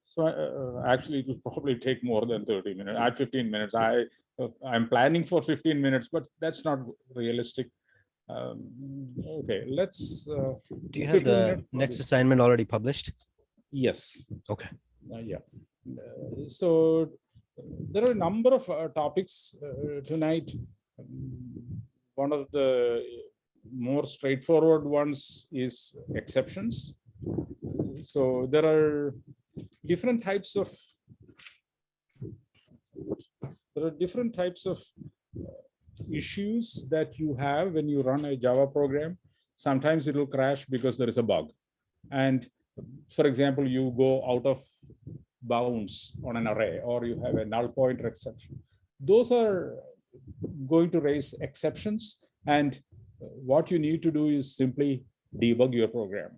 So actually, it will probably take more than 30 minutes. At 15 minutes, I'm planning for 15 minutes, but that's not realistic. Okay, let's. Do you have 15 the minutes. next assignment already published? Yes. Okay. Yeah. So there are a number of topics tonight. One of the more straightforward ones is exceptions. So there are different types of issues that you have when you run a Java program. Sometimes it will crash because there is a bug. And for example, you go out of bounds on an array, or you have a null pointer exception. Those are going to raise exceptions. And what you need to do is simply debug your program.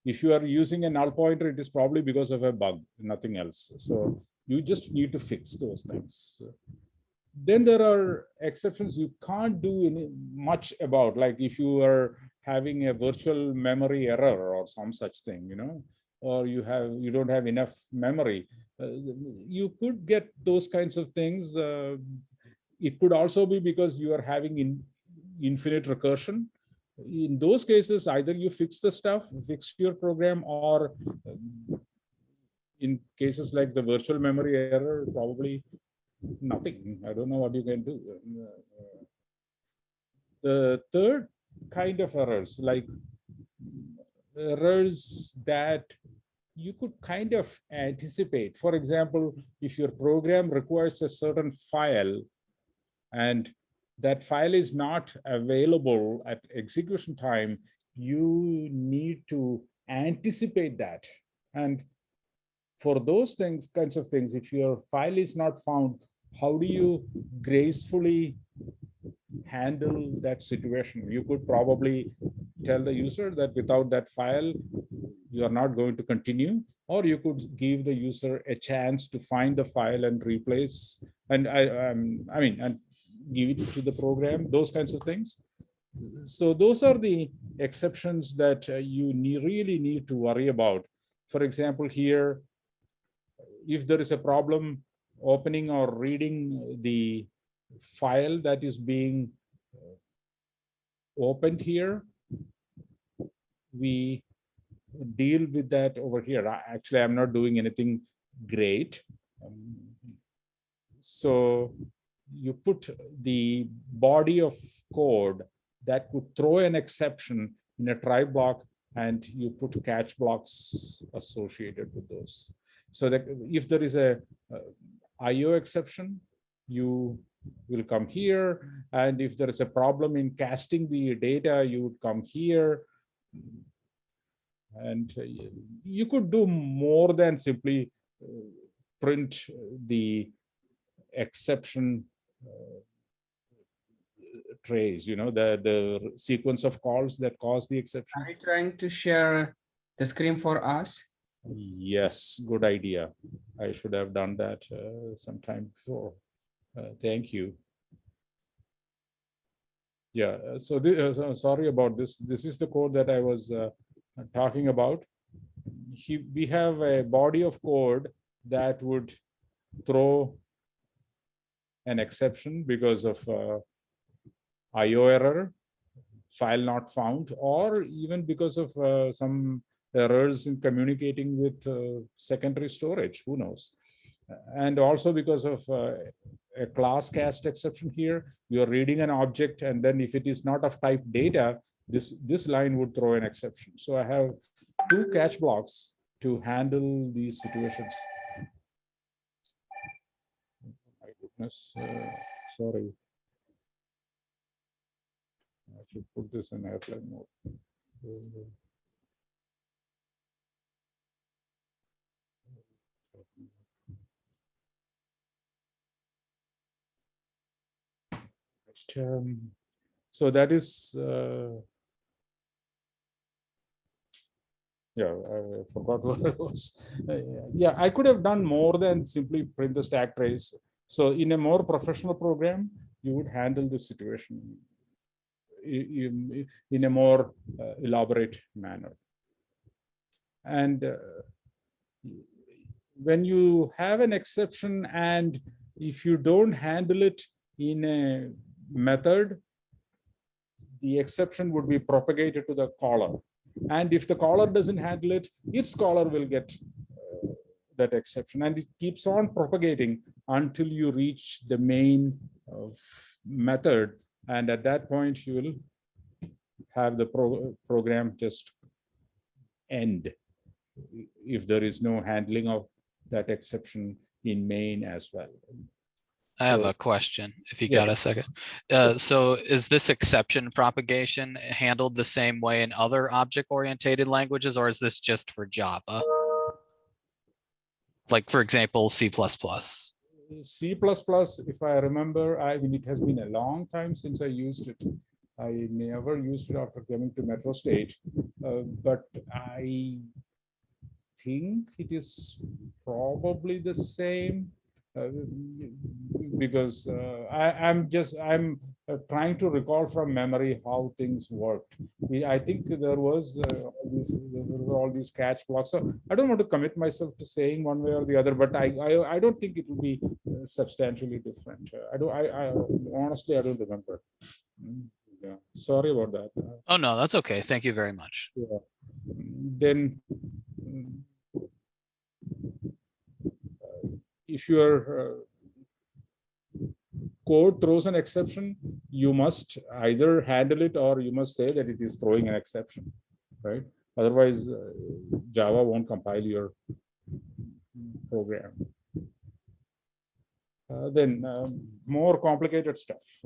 If you are using a null pointer, it is probably because of a bug, nothing else. So you just need to fix those things. Then there are exceptions you can't do much about, like if you are having a virtual memory error or some such thing, or you don't have enough memory. You could get those kinds of things. It could also be because you are having infinite recursion. In those cases, either you fix the stuff, fix your program, or in cases like the virtual memory error, probably nothing. I don't know what you can do. The third kind of errors, like errors that you could kind of anticipate. For example, if your program requires a certain file and that file is not available at execution time, you need to anticipate that. And for those kinds of things, if your file is not found, how do you gracefully handle that situation? You could probably tell the user that without that file, you are not going to continue, or you could give the user a chance to find the file and replace, and and give it to the program, those kinds of things. So those are the exceptions that you really need to worry about. For example, here, if there is a problem opening or reading the file that is being opened here, we deal with that over here. Actually, I'm not doing anything great. So you put the body of code that could throw an exception in a try block, and you put catch blocks associated with those. So that if there is a IO exception, you will come here. And if there is a problem in casting the data, you would come here. And you could do more than simply print the exception trace, the sequence of calls that cause the exception. Are you trying to share the screen for us? Yes, good idea. I should have done that sometime before. Thank you. Yeah, so sorry about this. This is the code that I was talking about. We have a body of code that would throw an exception because of IO error, file not found, or even because of some errors in communicating with secondary storage, who knows. And also because of a class cast exception here, you're reading an object, and then if it is not of type data, this line would throw an exception. So I have 2 catch blocks to handle these situations. My goodness, sorry. I should put this in airplane mode. So that is, yeah, I forgot what it was. Yeah, I could have done more than simply print the stack trace. So in a more professional program, you would handle this situation in a more elaborate manner. And when you have an exception and if you don't handle it in a method, the exception would be propagated to the caller. And if the caller doesn't handle it, its caller will get that exception. And it keeps on propagating until you reach the main method. And at that point, you will have the program just end if there is no handling of that exception in main as well. I have So- a question, if you Yes. got a second. So is this exception propagation handled the same way in other object-oriented languages, or is this just for Java? Like, for example, C++. C++, if I remember, I mean, it has been a long time since I used it. I never used it after coming to Metro State, but I think it is probably the same because I'm trying to recall from memory how things worked. I think there were all these catch blocks. So I don't want to commit myself to saying one way or the other, but I don't think it will be substantially different. I honestly, I don't remember. Yeah, sorry about that. Oh, no, that's okay. Thank you very much. Yeah. Then if your code throws an exception, you must either handle it or you must say that it is throwing an exception, right? Otherwise, Java won't compile your program. Then more complicated stuff.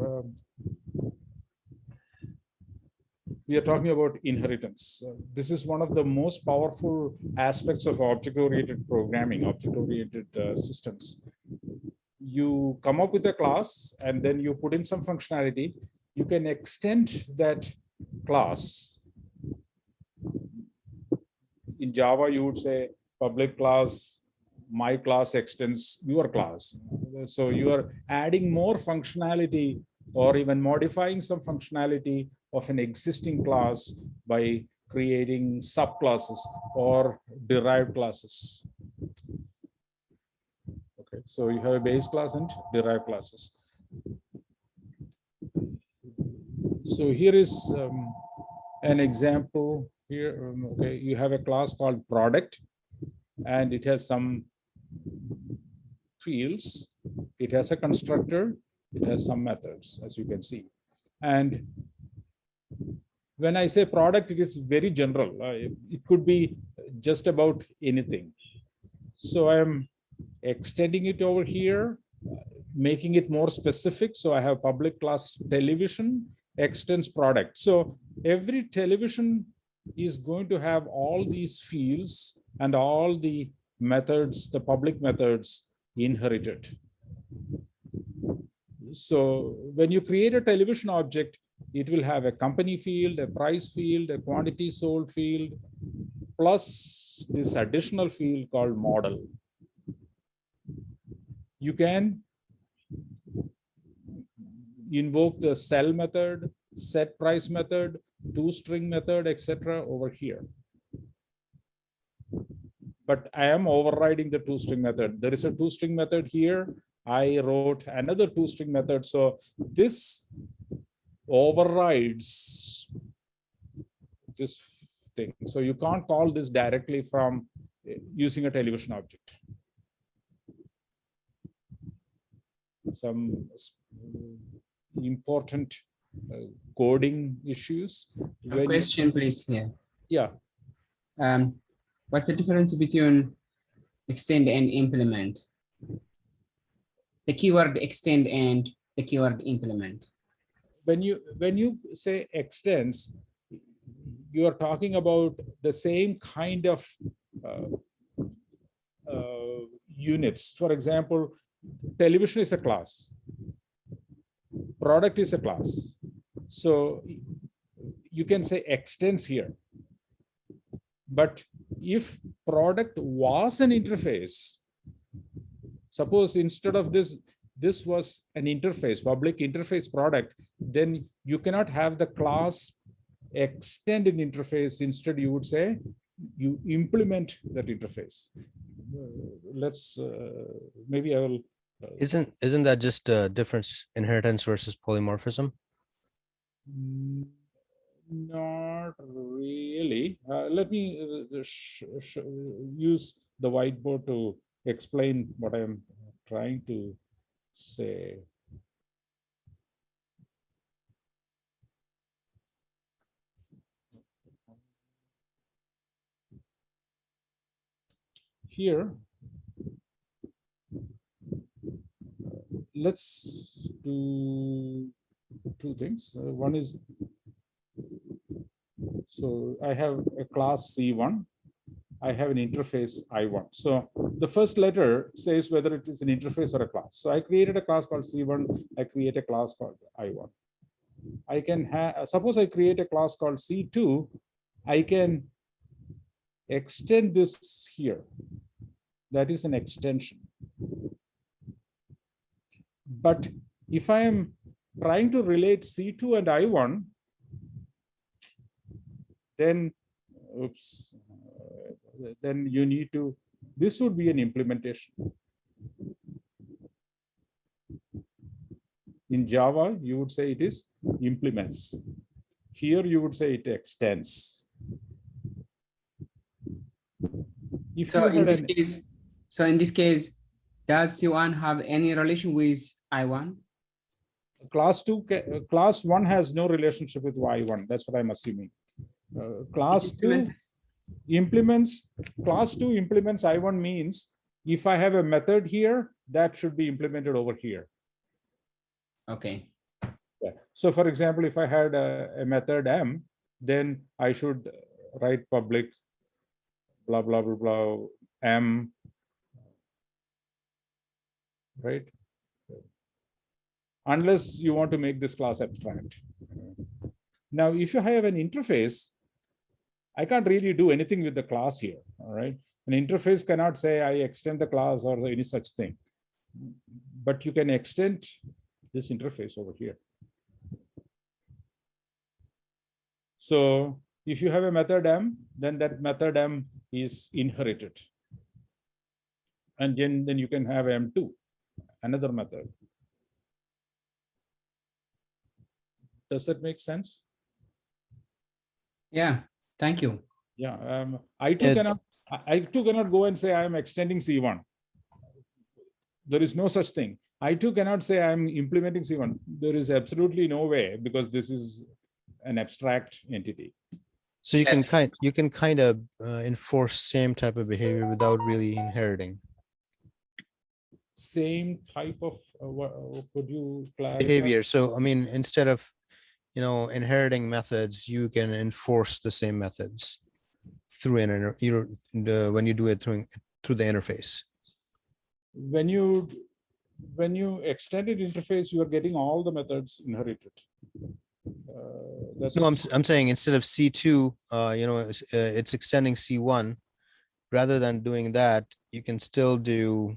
We are talking about inheritance. This is one of the most powerful aspects of object-oriented programming, object-oriented systems. You come up with a class and then you put in some functionality. You can extend that class. In Java, you would say public class, my class extends your class. So you are adding more functionality or even modifying some functionality of an existing class by creating subclasses or derived classes. Okay, so you have a base class and derived classes. So here is an example here. Okay, you have a class called product, and it has some fields. It has a constructor. It has some methods, as you can see. And when I say product, it is very general. It could be just about anything. So I am extending it over here, making it more specific. So I have public class television extends product. So every television is going to have all these fields and all the methods, the public methods inherited. So when you create a television object, it will have a company field, a price field, a quantity sold field, plus this additional field called model. You can invoke the sell method, set price method, toString method, etc. over here. But I am overriding the toString method. There is a toString method here. I wrote another toString method. So this overrides this thing. So you can't call this directly from using a television object. Some important coding issues. A question, please, here. Yeah. What's the difference between extend and implement? The keyword extend and the keyword implement. When you say extends, you are talking about the same kind of units. For example, television is a class. Product is a class. So you can say extends here. But if product was an interface, suppose instead of this was an interface, public interface product, then you cannot have the class extended interface. Instead, you would say you implement that interface. Let's maybe I will. Isn't that just a difference inheritance versus polymorphism? Not really. Let me use the whiteboard to explain what I'm trying to say. Here, let's do two things. One is, so I have a class C1. I have an interface I1. So the first letter says whether it is an interface or a class. So I created a class called C1. I create a class called I1. I can have, suppose I create a class called C2. I can extend this here. That is an extension. But if I am trying to relate C2 and I1, then, oops, then you need to, this would be an implementation. In Java, you would say it is implements. Here, you would say it extends. If So you in had this case, does C1 have any relation with I1? class 1 has no relationship with Y1. That's what I'm assuming. Class 2 implements, class 2 implements I1 means if I have a method here, that should be implemented over here. Okay. Yeah. So for example, if I had a method M, then I should write public blah, blah, blah, blah, M, right? Unless you want to make this class abstract. Now, if you have an interface, I can't really do anything with the class here, all right? An interface cannot say I extend the class or any such thing, but you can extend this interface over here. So if you have a method M, then that method M is inherited. And then you can have M2, another method. Does that make sense? Yeah, thank you. Yeah, I2 cannot go and say I am extending C1. There is no such thing. I2 cannot say I'm implementing C1. There is absolutely no way because this is an abstract entity. So you can kind of enforce same type of behavior without really inheriting Same type of could you clarify? behavior. So I mean, instead of inheriting methods, you can enforce the same methods through when you do it through the interface. When you extended interface, you are getting all the methods inherited. No, I'm saying instead of C2, it's extending C1. Rather than doing that, you can still do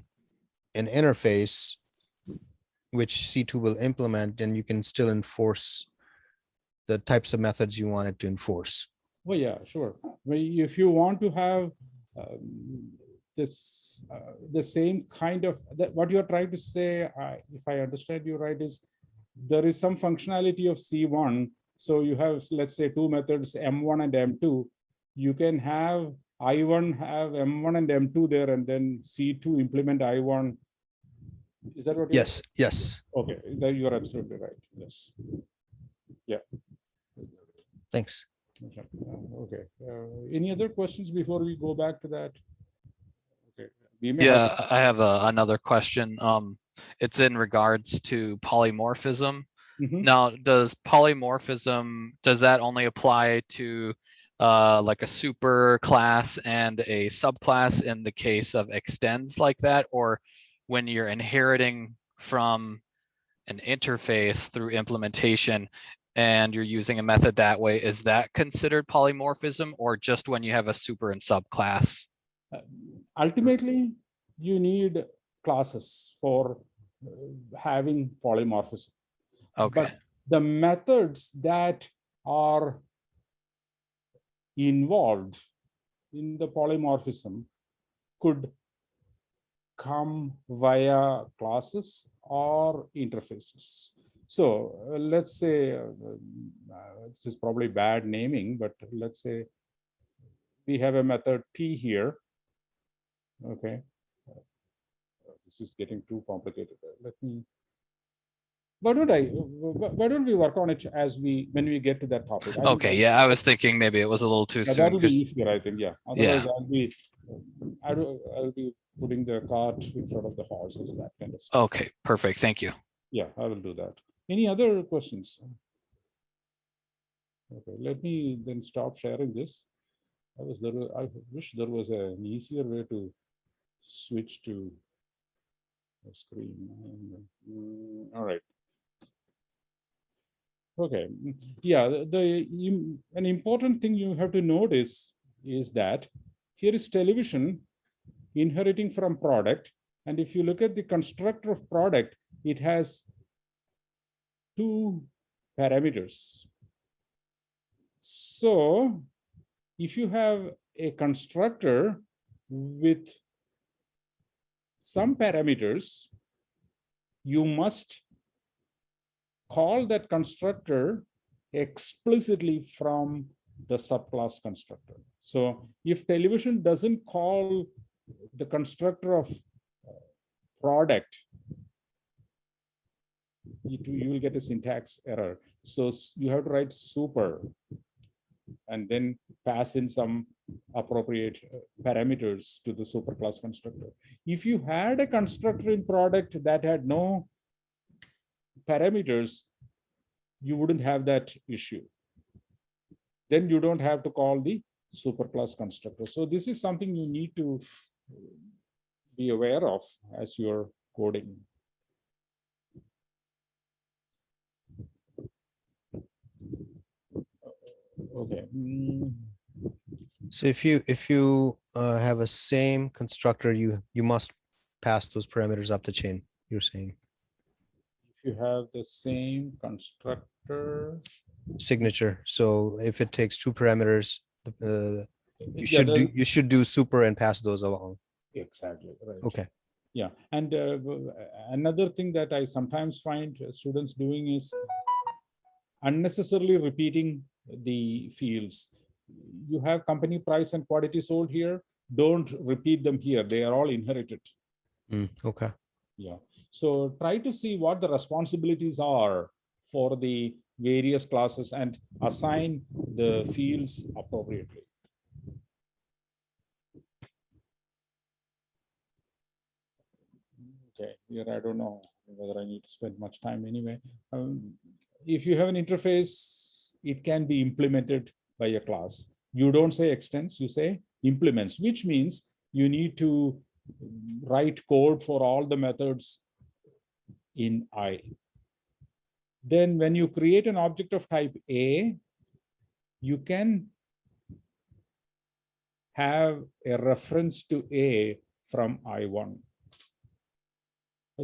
an interface, which C2 will implement, and you can still enforce the types of methods you want it to enforce. Well, yeah, sure. If you want to have this, the same kind of, what you're trying to say, if I understand you right, is there is some functionality of C1. So you have, let's say, two methods, M1 and M2. You can have I1 have M1 and M2 there, and then C2 implement I1. Is that what? Yes. Yes. Okay, then you're absolutely right. Yes. Yeah. Thanks. Okay. Any other questions before we go back to that? Okay. Yeah, I have another question. It's in regards to polymorphism. Mhm. Now, does polymorphism, does that only apply to like a super class and a subclass in the case of extends like that? Or when you're inheriting from an interface through implementation and you're using a method that way, is that considered polymorphism, or just when you have a super and subclass? Ultimately, you need classes for having polymorphism. Okay. But the methods that are involved in the polymorphism could come via classes or interfaces. So let's say, this is probably bad naming, but let's say we have a method T here. Okay. This is getting too complicated. Let me, why don't we work on it when we get to that topic? I think Okay, yeah, I was thinking maybe it was a little too soon. that'll be 'cause- easier, I think, yeah. Otherwise, I'll be putting the cart in front of the horses, that kind of stuff. Okay, perfect, thank you. Yeah, I will do that. Any other questions? Okay, let me then stop sharing this. I wish there was an easier way to switch to the screen. All right. Okay, yeah, an important thing you have to notice is that here is television inheriting from product. And if you look at the constructor of product, it has two parameters. So if you have a constructor with some parameters, you must call that constructor explicitly from the subclass constructor. So if television doesn't call the constructor of product, you will get a syntax error. So you have to write super and then pass in some appropriate parameters to the superclass constructor. If you had a constructor in product that had no parameters, you wouldn't have that issue. Then you don't have to call the superclass constructor. So this is something you need to be aware of as you're coding. Okay. So if you have a same constructor, you must pass those parameters up the chain, you're saying. If you have the same constructor signature. So if it takes two parameters, you yeah, should do super and pass those along. Exactly right. Okay. Yeah, and another thing that I sometimes find students doing is unnecessarily repeating the fields. You have company price and quantity sold here. Don't repeat them here. They are all inherited. Okay. Yeah. So try to see what the responsibilities are for the various classes and assign the fields appropriately. Okay, here I don't know whether I need to spend much time anyway. If you have an interface, it can be implemented by a class. You don't say extends, you say implements, which means you need to write code for all the methods in I. Then when you create an object of type A, you can have a reference to A from I1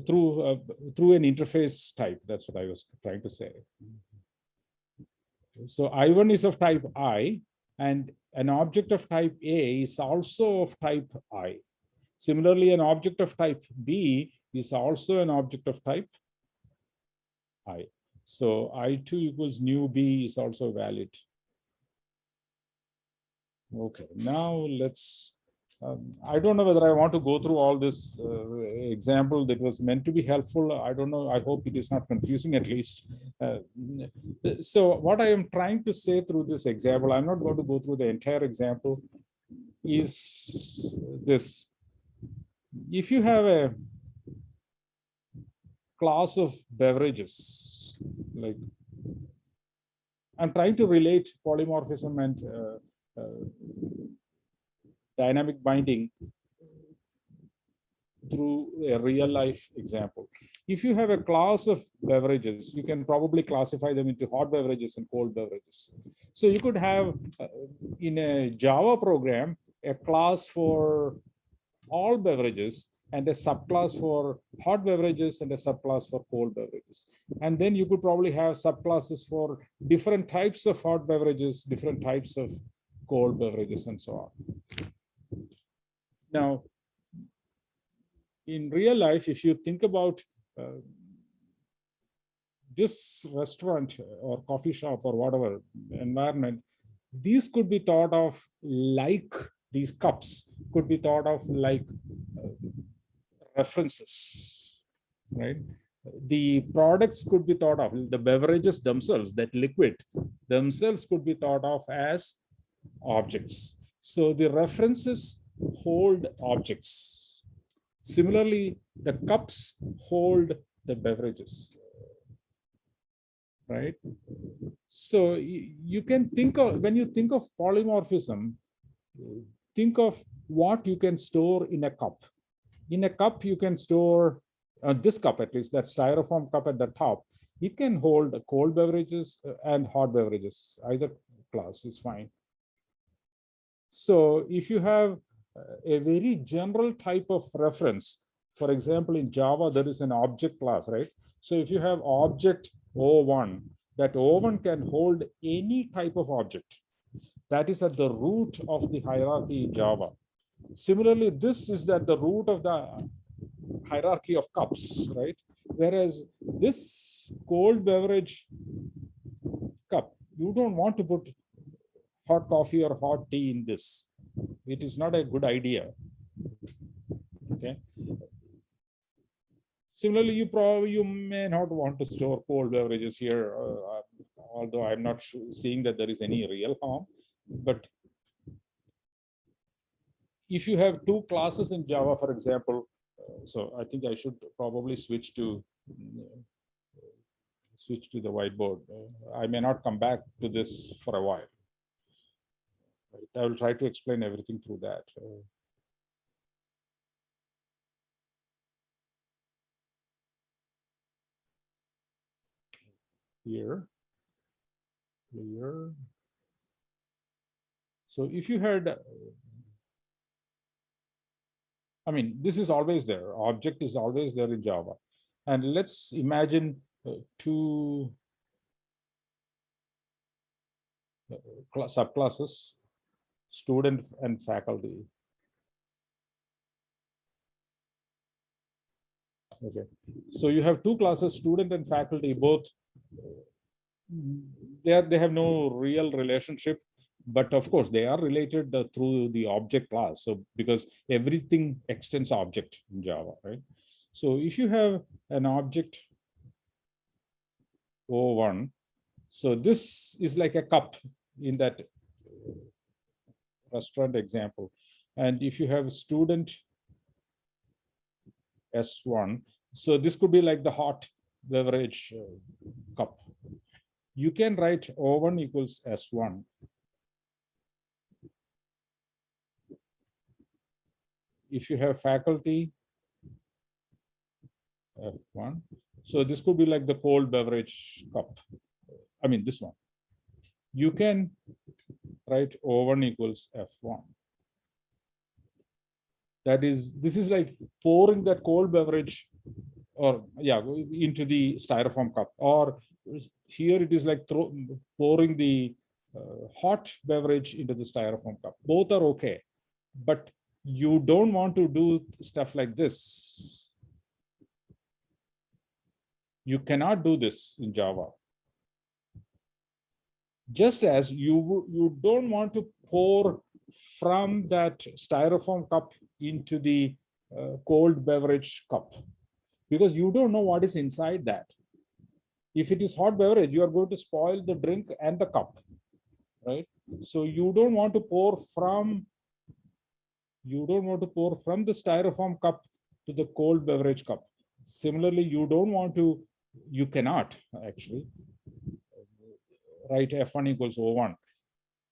through an interface type. That's what I was trying to say. So I1 is of type I, and an object of type A is also of type I. Similarly, an object of type B is also an object of type I. So I2 equals new B is also valid. Okay, now let's, I don't know whether I want to go through all this example that was meant to be helpful. I don't know. I hope it is not confusing at least. So what I am trying to say through this example, I'm not going to go through the entire example, is this. If you have a class of beverages, like I'm trying to relate polymorphism and dynamic binding through a real life example. If you have a class of beverages, you can probably classify them into hot beverages and cold beverages. So you could have in a Java program, a class for all beverages and a subclass for hot beverages and a subclass for cold beverages. And then you could probably have subclasses for different types of hot beverages, different types of cold beverages and so on. Now, in real life, if you think about this restaurant or coffee shop or whatever environment, these could be thought of like, these cups could be thought of like references, right? The products could be thought of, the beverages themselves, that liquid themselves could be thought of as objects. So the references hold objects. Similarly, the cups hold the beverages, right? So you can think of, when you think of polymorphism, think of what you can store in a cup. In a cup, you can store, this cup at least, that styrofoam cup at the top, it can hold cold beverages and hot beverages. Either class is fine. So if you have a very general type of reference, for example, in Java, there is an object class, right? So if you have object O1, that O1 can hold any type of object. That is at the root of the hierarchy in Java. Similarly, this is at the root of the hierarchy of cups, right? Whereas this cold beverage cup, you don't want to put hot coffee or hot tea in this. It is not a good idea. Okay. Similarly, you may not want to store cold beverages here, although I'm not seeing that there is any real harm. But if you have two classes in Java, for example, so I think I should probably switch to the whiteboard. I may not come back to this for a while. I will try to explain everything through that. Here, clear. So if you had, I mean, this is always there. Object is always there in Java. And let's imagine two subclasses, student and faculty. Okay, so you have two classes, student and faculty, both they have no real relationship, but of course they are related through the object class. So because everything extends object in Java, right? So if you have an object O1, so this is like a cup in that restaurant example. And if you have student S1, so this could be like the hot beverage cup. You can write O1 equals S1. If you have faculty F1, so this could be like the cold beverage cup. I mean, this one. You can write O1 equals F1. That is, this is like pouring that cold beverage or into the styrofoam cup, or here it is like pouring the hot beverage into the styrofoam cup. Both are okay, but you don't want to do stuff like this. You cannot do this in Java. Just as you don't want to pour from that styrofoam cup into the cold beverage cup, because you don't know what is inside that. If it is hot beverage, you are going to spoil the drink and the cup, right? So you don't want to pour from the styrofoam cup to the cold beverage cup. Similarly, you cannot actually write F1 equals O1.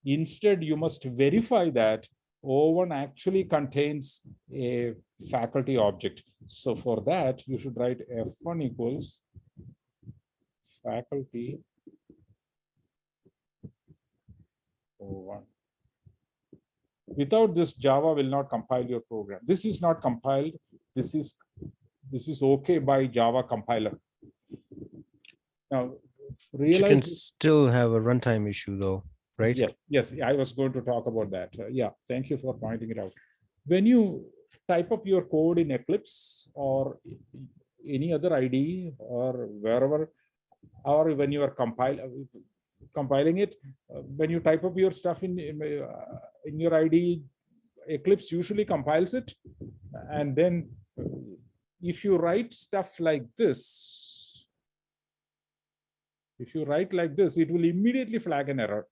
Instead, you must verify that O1 actually contains a faculty object. So for that, you should write F1 equals faculty O1. Without this, Java will not compile your program. This is not compiled. This is okay by Java compiler. Now, You can still have a runtime issue though. right? Yes, I was going to talk about that. Yeah, thank you for pointing it out. When you type up your code in Eclipse or any other IDE or wherever, or when you are compiling it, when you type up your stuff in your IDE, Eclipse usually compiles it, and then if you write stuff like this, it will immediately flag an error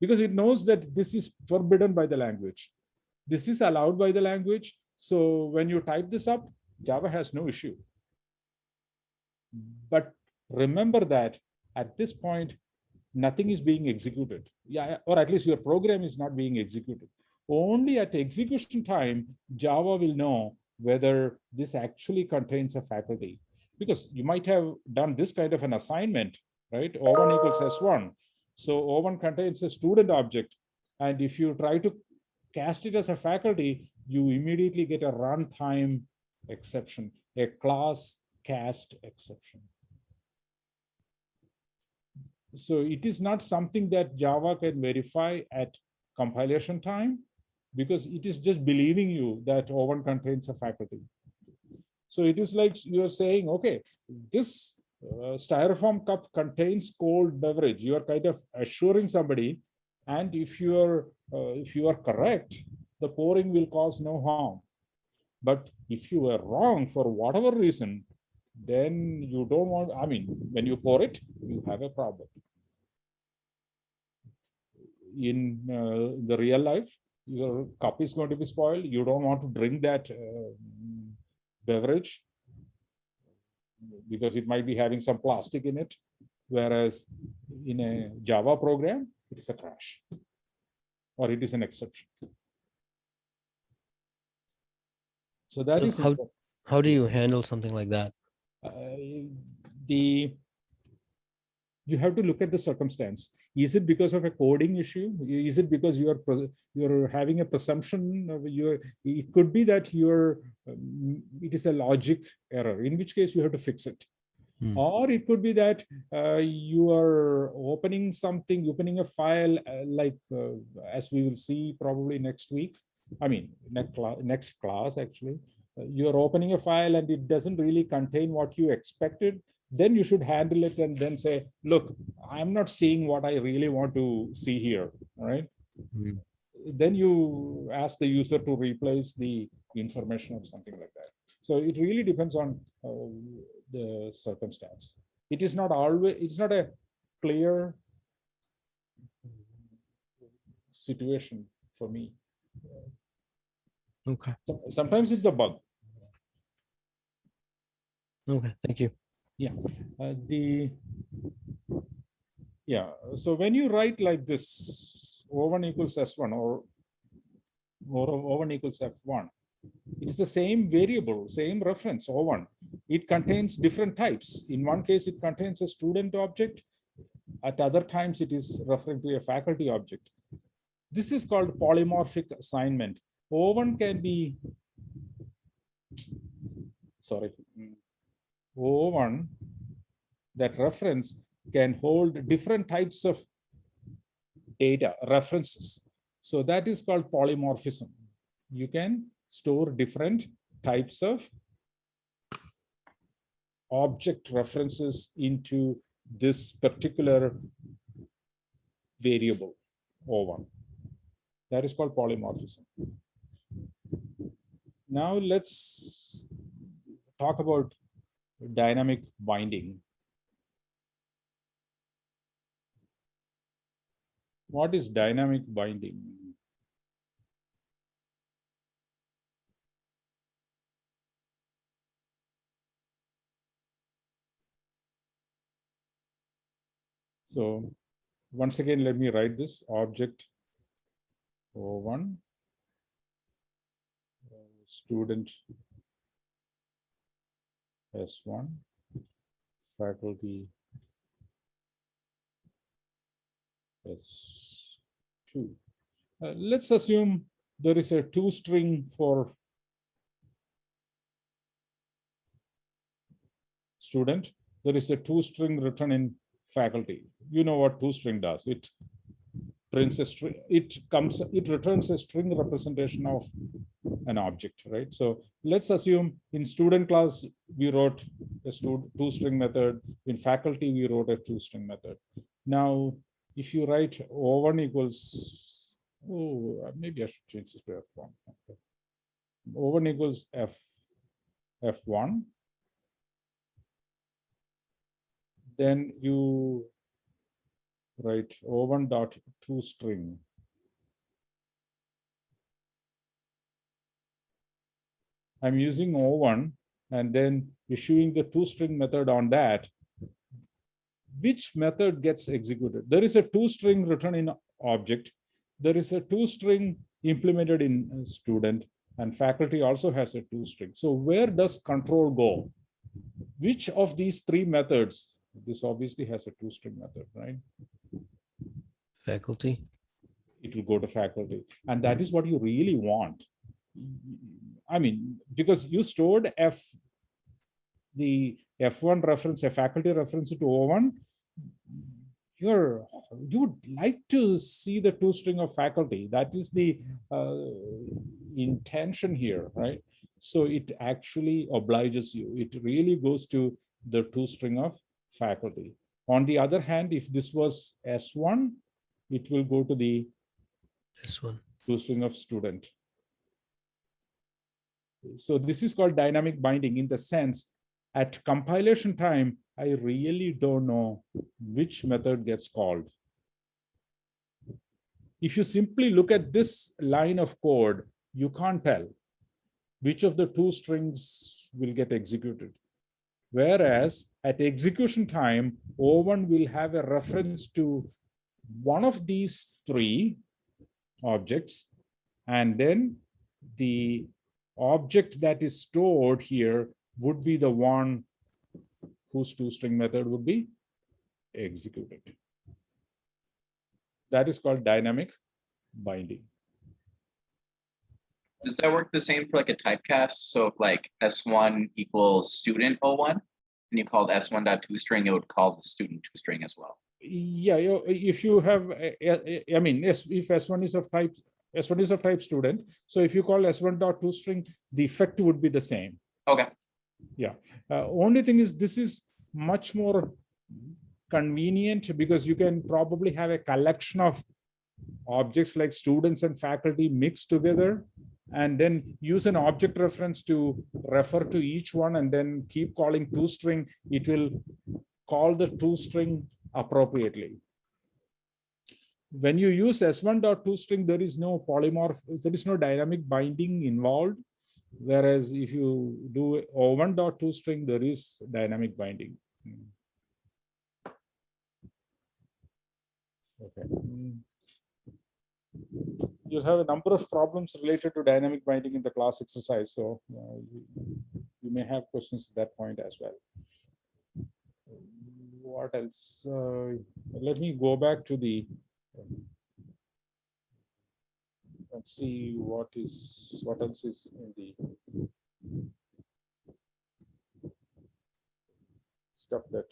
because it knows that this is forbidden by the language. This is allowed by the language. So when you type this up, Java has no issue. But remember that at this point, nothing is being executed. Yeah, or at least your program is not being executed. Only at execution time, Java will know whether this actually contains a faculty. Because you might have done this kind of an assignment, right? O1 equals S1. So O1 contains a student object. And if you try to cast it as a faculty, you immediately get a runtime exception, a class cast exception. So it is not something that Java can verify at compilation time because it is just believing you that O1 contains a faculty. So it is like you're saying, okay, this styrofoam cup contains cold beverage. You are kind of assuring somebody, and if you are correct, the pouring will cause no harm. But if you are wrong for whatever reason, then you don't want, I mean, when you pour it, you have a problem. In the real life, your cup is going to be spoiled. You don't want to drink that beverage because it might be having some plastic in it. Whereas in a Java program, it is a crash or it is an exception. So that So is how do you handle something like that? You have to look at the circumstance. Is it because of a coding issue? Is it because you're having a presumption of it could be that it is a logic error, in which case you have to fix it. Or it could be that you are opening a file as we will see probably next week. I mean, next class actually. You're opening a file and it doesn't really contain what you expected. Then you should handle it and then say, look, I'm not seeing what I really want to see here, right? Then you ask the user to replace the information or something like that. So it really depends on the circumstance. It's not a clear situation for me. Okay. Sometimes it's a bug. Okay, thank you. Yeah. So when you write like this, O1 equals S1 or O1 equals F1, it is the same variable, same reference, O1. It contains different types. In one case, it contains a student object. At other times, it is referring to a faculty object. This is called polymorphic assignment. O1 can be, O1, that reference can hold different types of data, references. So that is called polymorphism. You can store different types of object references into this particular variable, O1. That is called polymorphism. Now let's talk about dynamic binding. What is dynamic binding? So once again, let me write this object O1 student S1 faculty S2. Let's assume there is a toString for student. There is a toString written in faculty. You know what toString does. It prints a string, it returns a string representation of an object, right? So let's assume in student class, we wrote a toString method. In faculty, we wrote a toString method. Now, if you write O1 equals, oh, maybe I should change this to F1. Okay. O1 equals F1. Then you write O1 dot toString. I'm using O1 and then issuing the toString method on that. Which method gets executed? There is a toString written in object. There is a toString implemented in student, and faculty also has a toString. So where does control go? Which of these three methods? This obviously has a toString method, right? Faculty. It will go to faculty. And that is what you really want. I mean, because you stored the F1 reference, a faculty reference to O1, you would like to see the toString of faculty. That is the intention here, right? So it actually obliges you. It really goes to the toString of faculty. On the other hand, if this was S1, it will go to the S1 toString of student. So this is called dynamic binding in the sense at compilation time, I really don't know which method gets called. If you simply look at this line of code, you can't tell which of the two strings will get executed. Whereas at execution time, O1 will have a reference to one of these three objects, and then the object that is stored here would be the one whose toString method would be executed. That is called dynamic binding. Does that work the same for like a typecast? So if like S1 equals student O1 and you called S1.toString, it would call the student toString as well. Yeah, if you have, I mean, if S1 is of type student, so if you call S1.toString, the effect would be the same. Okay. Yeah. Only thing is, this is much more convenient because you can probably have a collection of objects like students and faculty mixed together, and then use an object reference to refer to each one, and then keep calling toString. It will call the toString appropriately. When you use S1.toString, there is no polymorph, there is no dynamic binding involved. Whereas if you do O1.toString, there is dynamic binding. Okay. You'll have a number of problems related to dynamic binding in the class exercise. So you may have questions at that point as well. What else? Let me go back to the, let's see what else is in the stuff that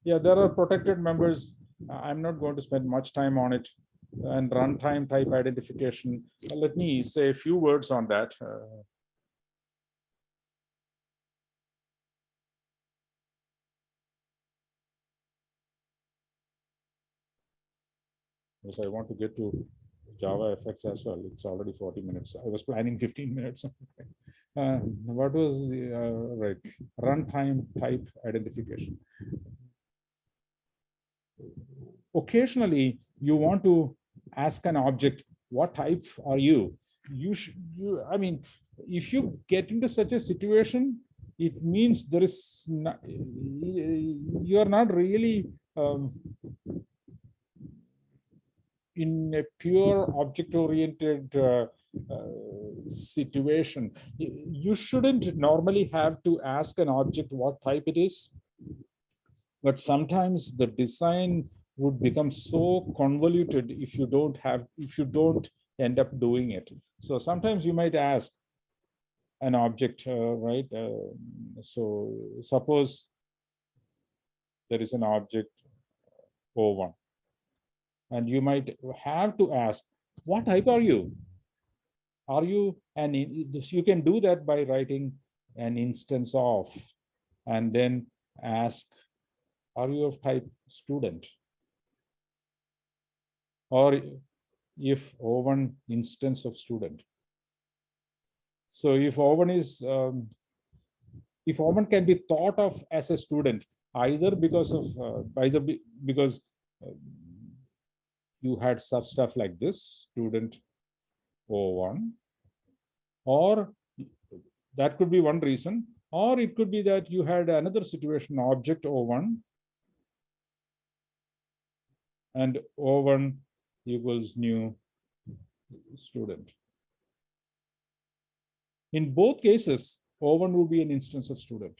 yeah, there are protected members. I'm not going to spend much time on it. And runtime type identification. Let me say a few words on that. Yes, I want to get to Java FX as well. It's already 40 minutes. I was planning 15 minutes. What was the right runtime type identification? Occasionally, you want to ask an object, what type are you? I mean, if you get into such a situation, it means there is not, you are not really in a pure object-oriented situation. You shouldn't normally have to ask an object what type it is, but sometimes the design would become so convoluted if you don't end up doing it. So sometimes you might ask an object, right? So suppose there is an object O1. And you might have to ask, what type are you? Are you you can do that by writing an instance of, and then ask, are you of type student? Or if O1 instance of student. So if O1 is, if O1 can be thought of as a student, either because of, because you had such stuff like this, student O1, or that could be one reason, or it could be that you had another situation, object O1, and O1 equals new student. In both cases, O1 will be an instance of student.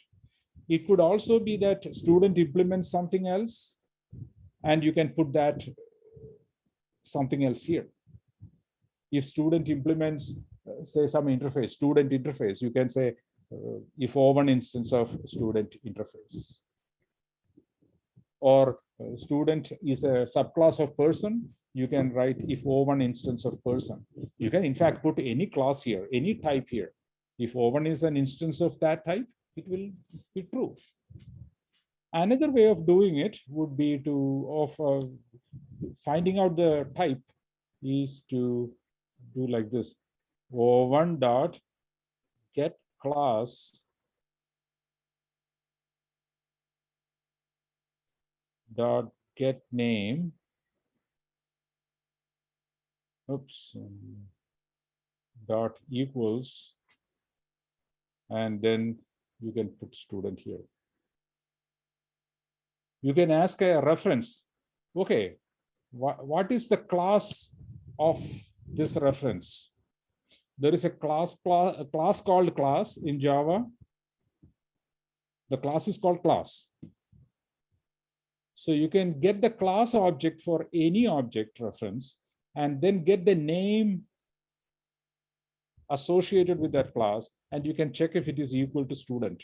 It could also be that student implements something else, and you can put that something else here. If student implements, say, some interface, student interface, you can say if O1 instance of student interface. Or student is a subclass of person, you can write if O1 instance of person. You can in fact put any class here, any type here. If O1 is an instance of that type, it will be true. Another way of doing it would be finding out the type is to do like this. O1 dot get class dot get name. Oops. Dot equals, and then you can put student here. You can ask a reference. Okay, what is the class of this reference? There is a class called class in Java. The class is called class. So you can get the class object for any object reference, and then get the name associated with that class, and you can check if it is equal to student.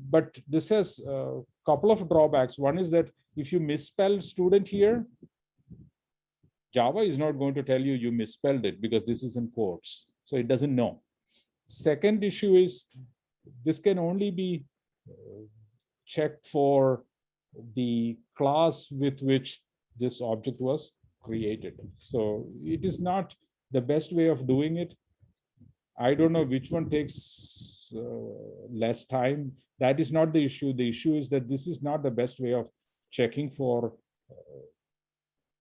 But this has a couple of drawbacks. One is that if you misspell student here, Java is not going to tell you you misspelled it because this is in quotes, so it doesn't know. Second issue is this can only be checked for the class with which this object was created. So it is not the best way of doing it. I don't know which one takes less time. That is not the issue. The issue is that this is not the best way of checking for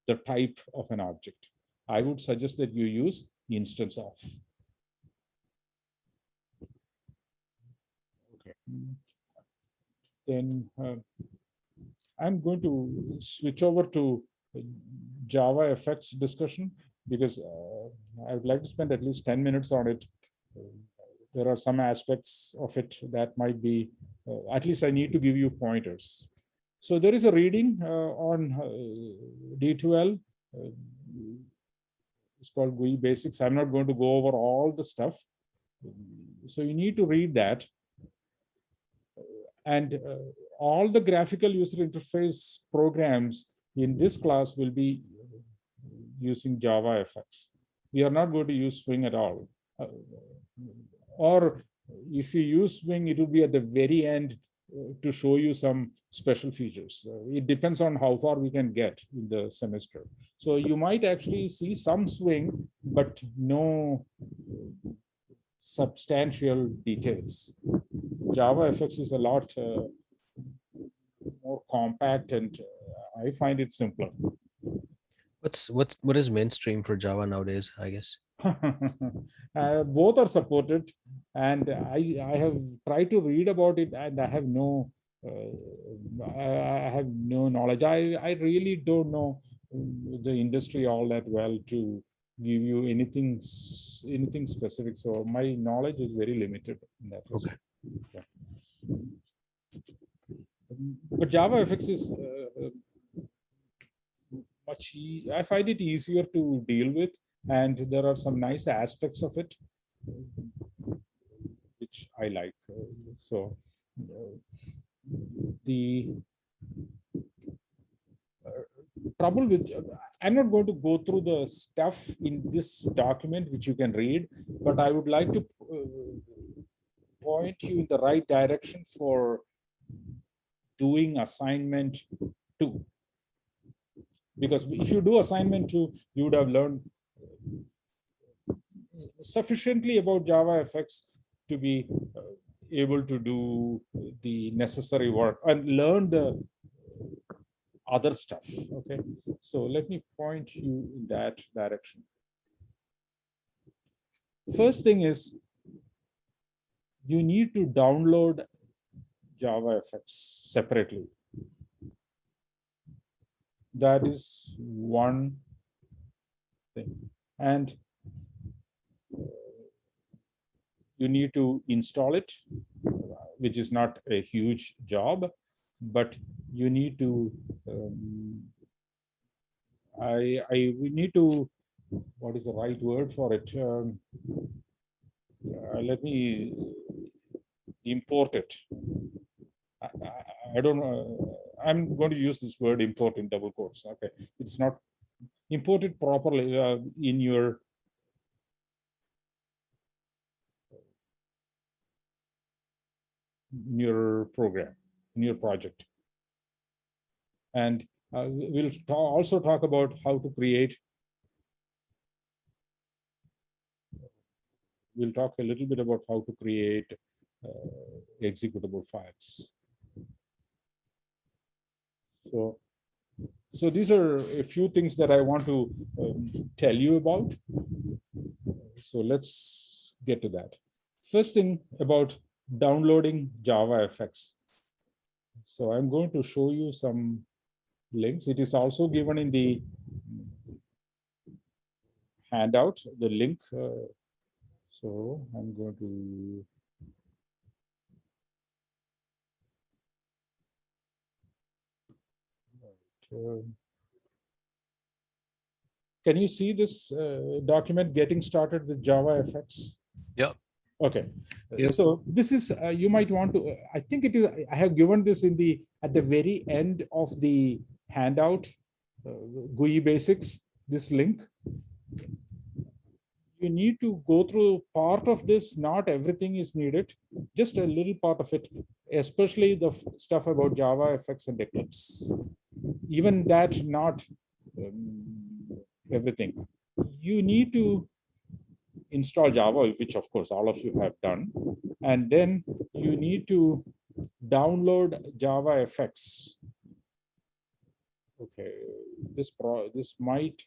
the type of an object. I would suggest that you use instance of. Okay. Then I'm going to switch over to Java effects discussion because I would like to spend at least 10 minutes on it. There are some aspects of it that might be, at least I need to give you pointers. So there is a reading on D2L. It's called GUI Basics. I'm not going to go over all the stuff. So you need to read that. And all the graphical user interface programs in this class will be using Java effects. We are not going to use Swing at all. Or if you use Swing, it will be at the very end to show you some special features. It depends on how far we can get in the semester. So you might actually see some Swing, but no substantial details. Java effects is a lot more compact, and I find it simpler. What is mainstream for Java nowadays, I guess? Both are supported, and I have tried to read about it, and I have no knowledge. I really don't know the industry all that well to give you anything specific. So my knowledge is very limited in that. Okay. Yeah. But Java effects is I find it easier to deal with, and there are some nice aspects of it which I like. So the trouble with, I'm not going to go through the stuff in this document, which you can read, but I would like to point you in the right direction for doing assignment 2. Because if you do assignment 2, you would have learned sufficiently about JavaFX to be able to do the necessary work and learn the other stuff. Okay, so let me point you in that direction. First thing is, you need to download JavaFX separately. That is one thing. And you need to install it, which is not a huge job, but you need to, we need to, what is the right word for it? Let me import it. I don't know. I'm going to use this word import in double quotes. Okay, it's not imported properly in your program, in your project. And we'll also talk about how to create. We'll talk a little bit about how to create executable files. So these are a few things that I want to tell you about. So let's get to that. First thing about downloading JavaFX. So I'm going to show you some links. It is also given in the handout, the link. So I'm going to can you see this document, getting started with JavaFX? Yep. Okay. Yep. So this is you might want to. I think it is. I have given this in the at the very end of the handout, GUI basics. This link. You need to go through part of this. Not everything is needed. Just a little part of it, especially the stuff about JavaFX and Eclipse. Even that, not everything. You need to install Java, which of course all of you have done, and then you need to download JavaFX. Okay, this might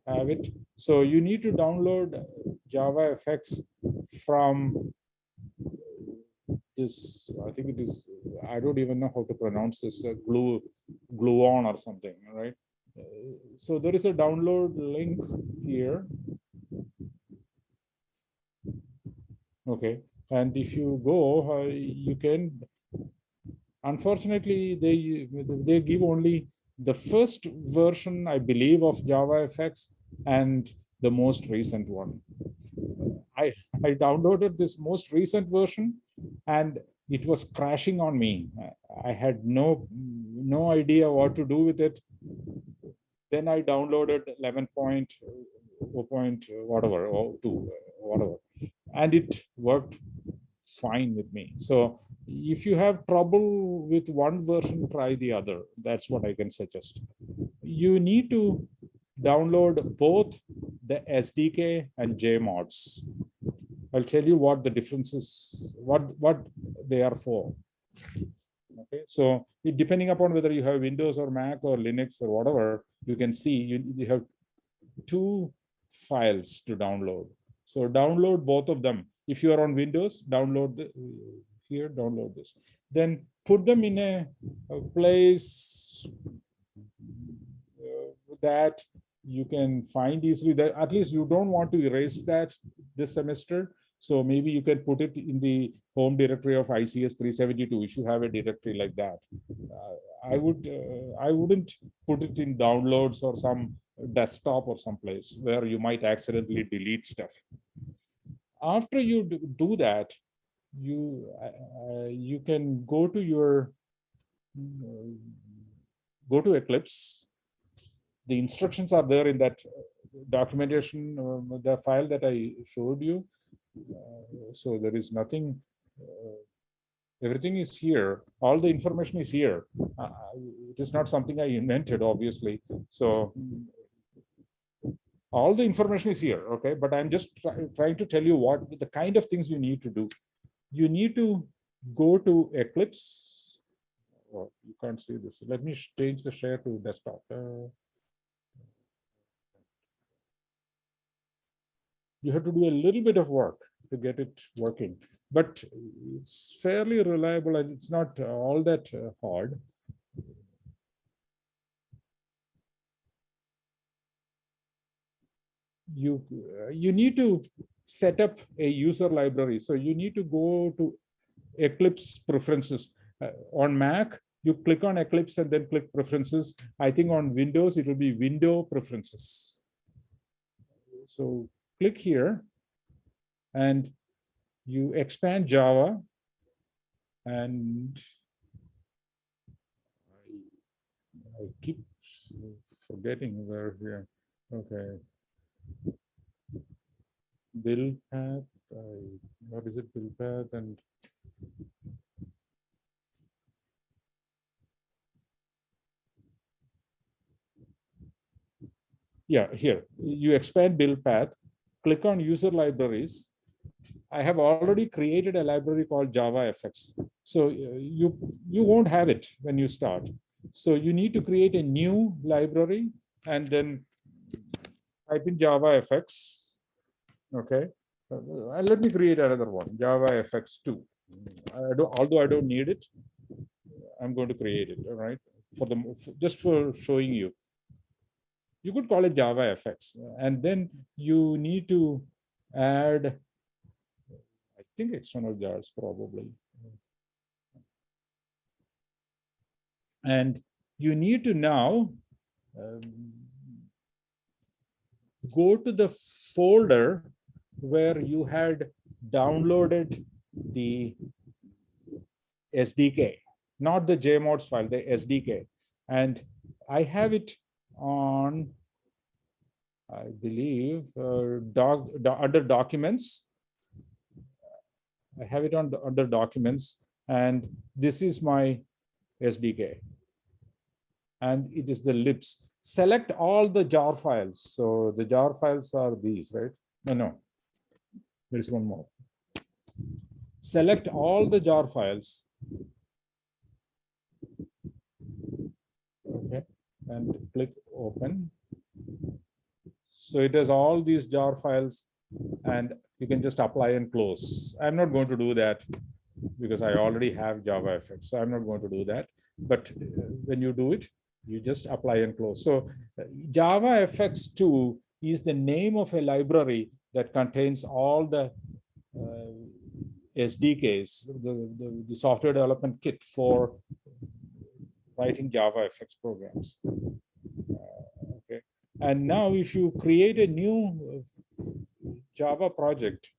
have it. So you need to download JavaFX from this. I think it is. I don't even know how to pronounce this. Gluon or something, right? So there is a download link here. Okay, and if you go, you can. Unfortunately, they give only the first version, I believe, of JavaFX and the most recent one. I downloaded this most recent version, and it was crashing on me. I had no idea what to do with it. Then I downloaded 11.0. Whatever, or 2, whatever, and it worked fine with me. So if you have trouble with one version, try the other. That's what I can suggest. You need to download both the SDK and JMods. I'll tell you what the differences, what they are for. Okay, so depending upon whether you have Windows or Mac or Linux or whatever, you can see you have 2 files to download. So download both of them. If you are on Windows, download download this. Then put them in a place that you can find easily. That at least you don't want to erase that this semester. So maybe you can put it in the home directory of ICS 372 if you have a directory like that. I wouldn't put it in downloads or some desktop or someplace where you might accidentally delete stuff. After you do that, you can go to your go to Eclipse. The instructions are there in that documentation, the file that I showed you. So there is nothing, everything is here. All the information is here. It is not something I invented, obviously. So all the information is here, okay? But I'm just trying to tell you what the kind of things you need to do. You need to go to Eclipse. Oh, you can't see this. Let me change the share to desktop. You have to do a little bit of work to get it working, but it's fairly reliable and it's not all that hard. You need to set up a user library. So you need to go to Eclipse preferences. On Mac, you click on Eclipse and then click preferences. I think on Windows, it will be window preferences. So click here and you expand Java, and I keep forgetting where here. Okay. Build path, what is it, build path, and yeah, here you expand build path, click on user libraries. I have already created a library called JavaFX. So you won't have it when you start. So you need to create a new library and then type in JavaFX. Okay. Let me create another one, JavaFX2. Although I don't need it, I'm going to create it. All right. Just for showing you. You could call it JavaFX, and then you need to add, I think external jars probably. And you need to now go to the folder where you had downloaded the SDK, not the JMods file, the SDK. And I have it on, I believe, under documents. I have it on under documents, and this is my SDK. And it is the libs. Select all the jar files. So the jar files are these, right? No, there is one more. Select all the jar files. Okay, and click open. So it has all these jar files, and you can just apply and close. I'm not going to do that because I already have JavaFX, so I'm not going to do that. But when you do it, you just apply and close. So JavaFX2 is the name of a library that contains all the SDKs, the software development kit for writing JavaFX programs. Okay, and now if you create a new Java project,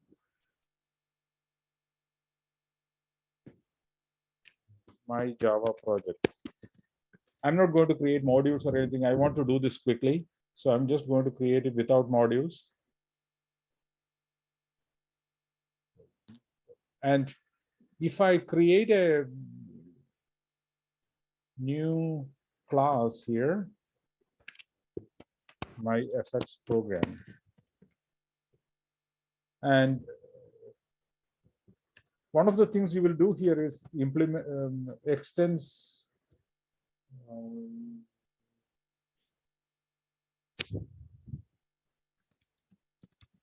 my Java project, I'm not going to create modules or anything. I want to do this quickly, so I'm just going to create it without modules. And if I create a new class here, my FX program, and one of the things you will do here is implement extends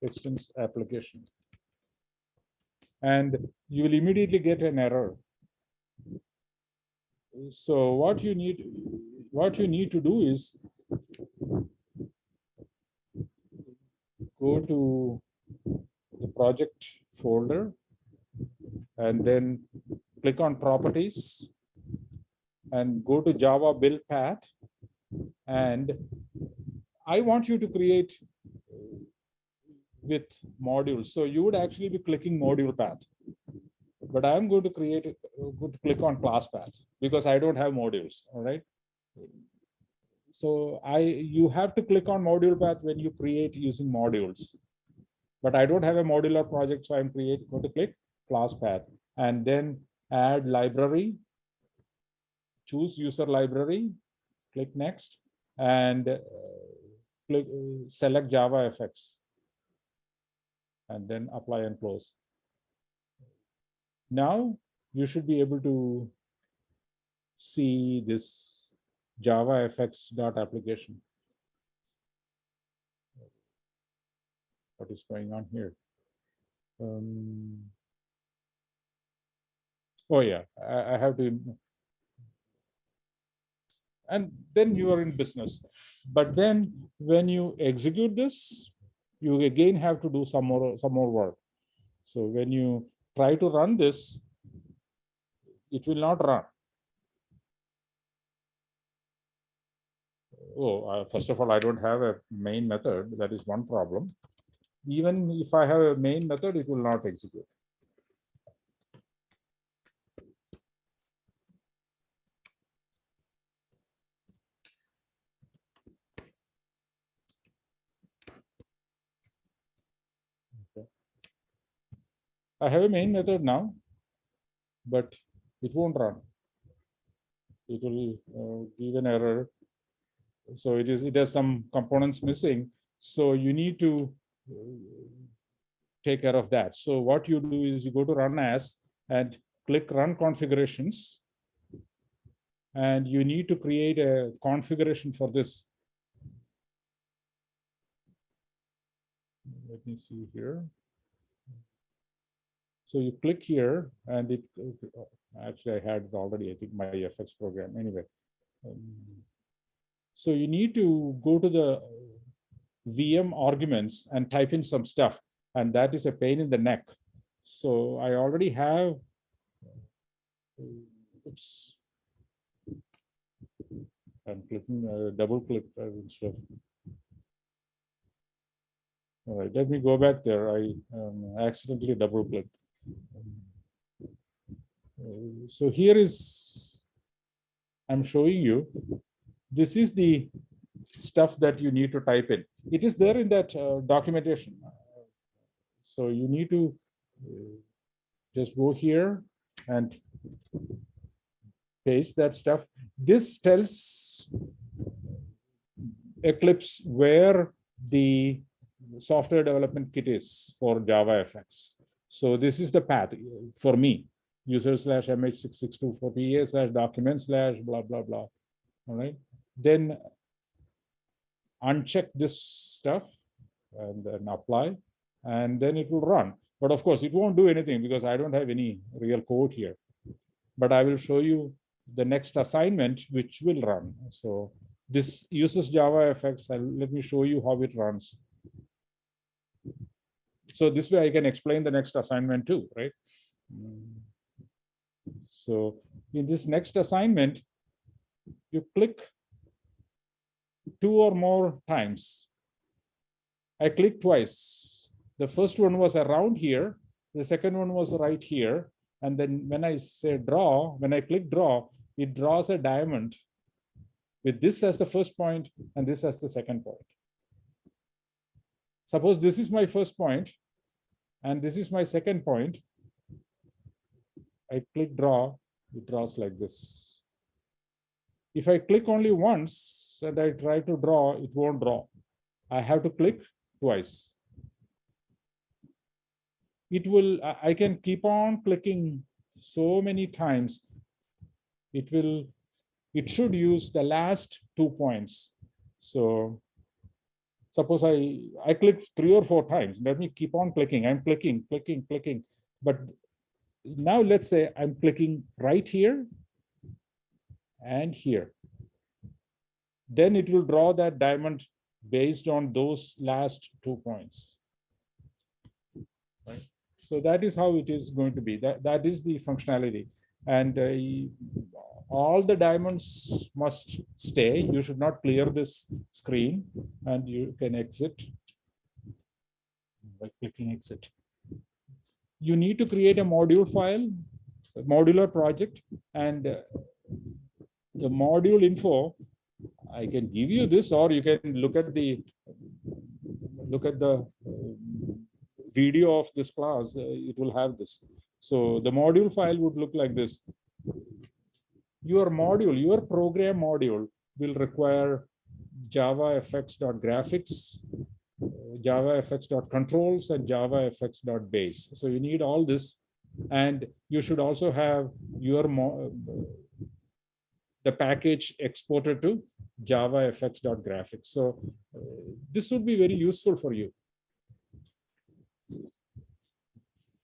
extends application, and you will immediately get an error. So what you need to do is go to the project folder and then click on properties and go to Java build path. And I want you to create with modules. So you would actually be clicking module path. but I'm going to going to click on class path because I don't have modules. All right. So you have to click on module path when you create using modules. But I don't have a modular project, so I'm going to click class path and then add library, choose user library, click next, and click select JavaFX, and then apply and close. Now you should be able to see this JavaFX.application. What is going on here? Oh yeah, I have to, and then you are in business. But then when you execute this, you again have to do some more work. So when you try to run this, it will not run. Oh, first of all, I don't have a main method. That is one problem. Even if I have a main method, it will not execute. Okay. I have a main method now, but it won't run. It will give an error. So it has some components missing. So you need to take care of that. So what you do is you go to run as and click run configurations. And you need to create a configuration for this. Let me see here. So you click here and it, actually I had it already, I think my FX program anyway. So you need to go to the VM arguments and type in some stuff, and that is a pain in the neck. So I already have, oops. I'm clicking, double click instead of. All right, let me go back there. I accidentally double clicked. So here is, I'm showing you, this is the stuff that you need to type in. It is there in that documentation. So you need to just go here and paste that stuff. This tells Eclipse where the software development kit is for JavaFX. So this is the path for me, user/mh66240a/document/ blah, blah, blah. All right. Then uncheck this stuff and then apply, and then it will run. But of course, it won't do anything because I don't have any real code here. But I will show you the next assignment, which will run. So this uses JavaFX. Let me show you how it runs. So this way I can explain the next assignment too, right? So in this next assignment, you click 2 or more times. I clicked twice. The first one was around here. The second one was right here. And then when I say draw, when I click draw, it draws a diamond with this as the first point and this as the second point. Suppose this is my first point and this is my second point. I click draw, it draws like this. If I click only once and I try to draw, it won't draw. I have to click twice. It will, I can keep on clicking so many times. It should use the last 2 points. So suppose I click 3 or 4 times. Let me keep on clicking. I'm clicking. But now let's say I'm clicking right here and here. Then it will draw that diamond based on those last 2 points. Right? So that is how it is going to be. That is the functionality. And all the diamonds must stay. You should not clear this screen, and you can exit by clicking exit. you need to create a module file, a modular project, and the module info, I can give you this, or you can look at the video of this class. It will have this. So the module file would look like this. Your module, your program module will require JavaFX.graphics, JavaFX.controls, and JavaFX.base. So you need all this, and you should also have your the package exported to JavaFX.graphics. So this would be very useful for you.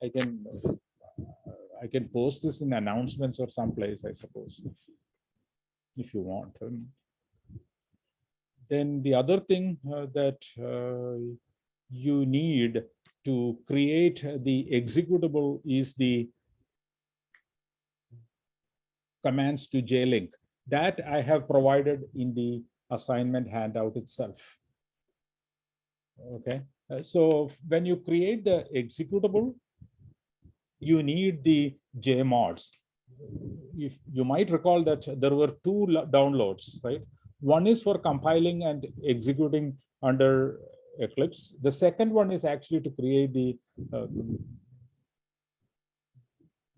I can post this in announcements or someplace, I suppose, if you want. Then the other thing that you need to create the executable is the commands to JLink. That I have provided in the assignment handout itself. Okay, so when you create the executable, you need the JMods. If you might recall that there were two downloads, right? One is for compiling and executing under Eclipse. The second one is actually to create the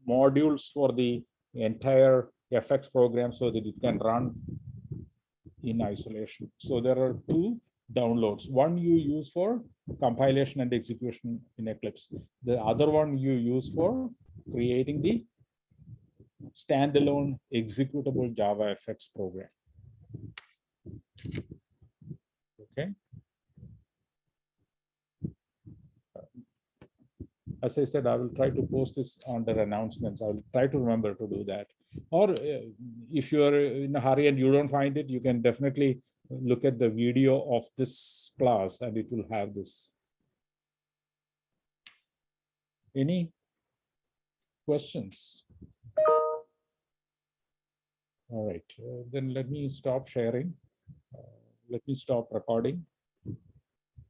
modules for the entire FX program so that it can run in isolation. So there are two downloads. One you use for compilation and execution in Eclipse. The other one you use for creating the standalone executable JavaFX program. Okay. As I said, I will try to post this under announcements. I will try to remember to do that. Or if you are in a hurry and you don't find it, you can definitely look at the video of this class and it will have this. Any questions? All right, then let me stop sharing. Let me stop recording.